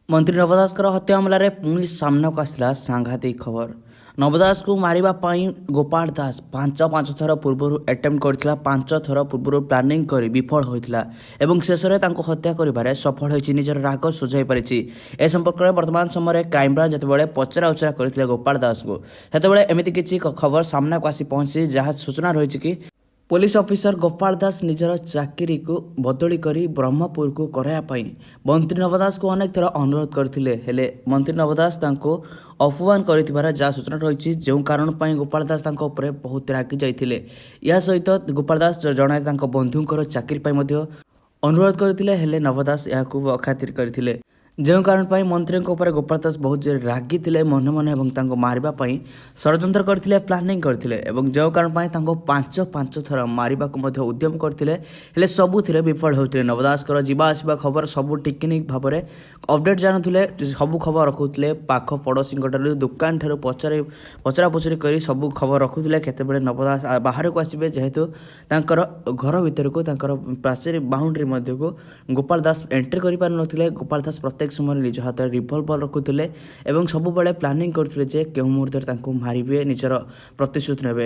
मंत्री नव दास हत्या मामलें पुणी सामना को आसला सांघातिक खबर। नव दास को मारिबा पई गोपाल दास पांच पांच थर पूर्व अटेम्प्ट करथिला, पांच थर पूर्व प्लानिंग करी विफल होइथिला एवं शेष में हत्या करिबारे सफल होइछि, निजर राग सुझाई पारिछि। ए संपर्क में वर्तमान समय क्राइम ब्रांच जेतेबेले पचरा उचरा करथिले गोपाल दास को, सेतेबेले एमिति किछि खबर सामना को आसी पहुंची, जहाँ सूचना रही कि पुलिस ऑफिसर गोपाल दास निजर चाकरी को बदली करी ब्रह्मपुर को कराया मंत्री नव दास को अनेक थर अनुरोध करथिले, हेले मंत्री नव दास तांको अपमान कर जहाँ सूचना रही, जो कारण गोपाल दास तांको उपरे बहुत रागी जाइथिले। या सहित गोपाल दास जड़े बंधुंकर चाकरी अनुरोध करथिले, हेले नव दास याकू अखातिर करथिले, जो कारण मंत्री गोपाल दास बहुत रागी थे मन मन और मारिबा पई षड्यंत्र करथिले, प्लानिंग करथिले एवं जो कारण पांच पांच थर मारिबा को उद्यम करथिले, हेले सबुथिरे विफल होते। नव दास जीवा आसवा खबर सबू टिकनिक भाव में अपडेट जानूले, सबू खबर रखुले, पाख पड़ोशी दुकान ठार पचरा पचरी कर सबू खबर रखुले केतेबेले नव दास बाहर को आसबे, जेहेतु घर भीतर को प्राचीर बाउंड्री मध्य को गोपाल दास एंट्री कर पार नथिले। गोपाल दास प्रत्येक समय निज हाथ रिभल्वर रखुले और सबुबले प्लानिंग करथिले जे केउ मुहूर्त मारिबे, निजर प्रतिशोध नेबे।